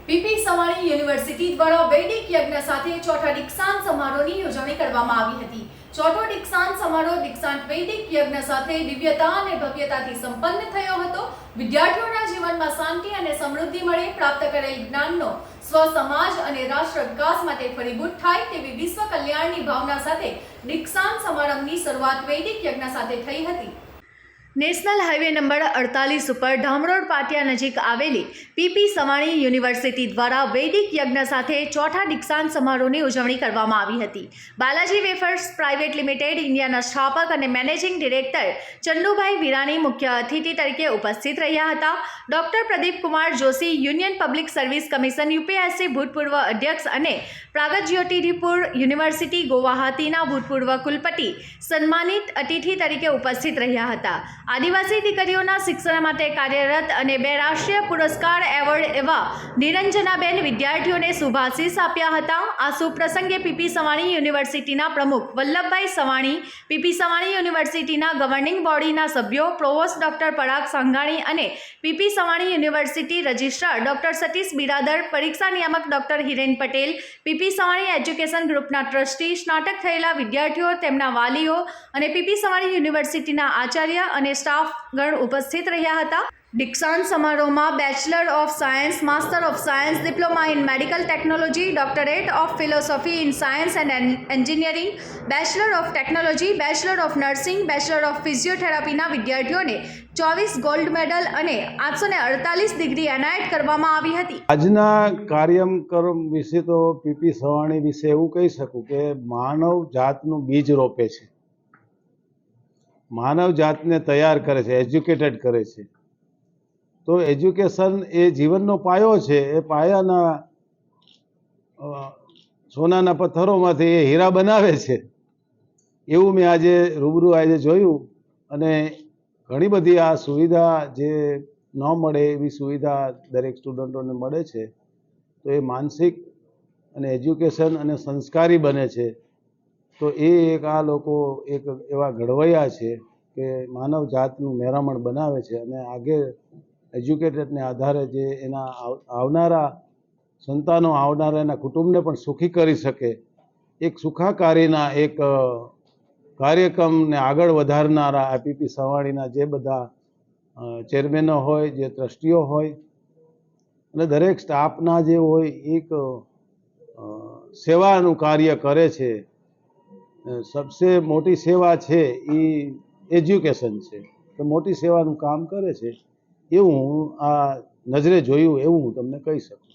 PP Savani university દ્વારા વૈદિક યજ્ઞ સાથે ચોથા દીક્ષાંત સમારોહની ઉજવણી કરવામાં આવી હતી। ચોથો દીક્ષાંત સમારોહ દીક્ષાંત વૈદિક યજ્ઞ સાથે દિવ્યતા અને ભવ્યતાથી સંપન્ન થયો હતો। વિદ્યાર્થીઓના જીવનમાં શાંતિ અને સમૃદ્ધિ મળે, પ્રાપ્ત કરેલ જ્ઞાનનો સ્વ, સમાજ અને રાષ્ટ્ર વિકાસ માટે ફળીભૂત થાય તેવી વિશ્વ કલ્યાણની ભાવના સાથે દીક્ષાંત સમારંભની શરૂઆત વૈદિક યજ્ઞ સાથે થઈ હતી। નેશનલ હાઈવે નંબર 48 ઉપર ધામરોડ પાટિયા નજીક આવેલી પીપી સવાણી યુનિવર્સિટી દ્વારા વૈદિક યજ્ઞ સાથે ચોથા દીક્ષાંત સમારોહની ઉજવણી કરવામાં આવી હતી। બાલાજી વેફર્સ પ્રાઇવેટ લિમિટેડ ઇન્ડિયાના સ્થાપક અને મેનેજિંગ ડિરેક્ટર ચંદુભાઈ વિરાણી મુખ્ય અતિથિ તરીકે ઉપસ્થિત રહ્યા હતા। Doctor Pradeep Kumar Joshi, union public service commission UPSC ભૂતપૂર્વ અધ્યક્ષ અને પ્રાગજ્યોતિષપુર યુનિવર્સિટી ગુવાહાટીના ભૂતપૂર્વ કુલપતિ સન્માનિત અતિથિ તરીકે ઉપસ્થિત રહ્યા હતા। આદિવાસી દીકરીઓના શિક્ષણ માટે કાર્યરત અને 2 રાષ્ટ્રીય પુરસ્કાર એવોર્ડ એવા નિરંજનાબેન વિદ્યાર્થીઓને શુભાશીષ આપ્યા હતા। આ શુભ પ્રસંગે પીપી સવાણી યુનિવર્સિટીના પ્રમુખ વલ્લભભાઈ સવાણી, પીપી સવાણી યુનિવર્સિટીના ગવર્નિંગ બોડીના સભ્યો, પ્રોવોસ્ટ ડોક્ટર પરાગ સંઘાણી અને PP Savani university registrar doctor Satish Biradar, પરીક્ષા નિયામક doctor Hiren Patel, PP Savani education ગ્રુપના ટ્રસ્ટી, સ્નાતક થયેલા વિદ્યાર્થીઓ, તેમના વાલીઓ અને પીપી સવાણી યુનિવર્સિટીના આચાર્ય અને સ્ટાફ ગણ ઉપસ્થિત રહ્યા હતા। દીક્ષાંત સમારોહમાં bachelor of science, master of science, diploma in medical technology, doctorate of philosophy in science and engineering, bachelor of technology, bachelor of nursing, bachelor of ફિઝિયોથેરાપીના વિદ્યાર્થીઓને 24 ગોલ્ડ મેડલ અને 848 ડિગ્રી એનાયત કરવામાં આવી હતી। આજના કાર્યક્રમ વિશે તો પીપી સવાણી વિશે એવું કહી શકું કે માનવ જાતનું બીજ રોપે છે, માનવ જાતને તૈયાર કરે છે, એજ્યુકેટેડ કરે છે। તો એજ્યુકેશન એ જીવનનો પાયો છે। એ પાયાના સોનાના પથ્થરોમાંથી એ હીરા બનાવે છે, એવું મેં આજે રૂબરૂ જોયું। અને ઘણી બધી આ સુવિધા જે ન મળે એવી સુવિધા દરેક સ્ટુડન્ટોને મળે છે, તો એ માનસિક અને એજ્યુકેશન અને સંસ્કારી બને છે। તો એ એક આ લોકો એક એવા ઘડવૈયા છે કે માનવ જાતનું મેરામણ બનાવે છે અને આગળ એજ્યુકેટેડને આધારે જે એના આવનારા સંતાનો, આવનારા એના કુટુંબને પણ સુખી કરી શકે, એક સુખાકારીના એક કાર્યક્રમને આગળ વધારનારા આ પીપી સવાણીના જે બધા ચેરમેનો હોય, જે ટ્રસ્ટીઓ હોય અને દરેક સ્ટાફના જે હોય, એક સેવાનું કાર્ય કરે છે। સબસે મોટી સેવા છે એ એજ્યુકેશન છે, તો મોટી સેવાનું કામ કરે છે એવું હું આ નજરે જોયું, એવું હું તમને કહી શકું।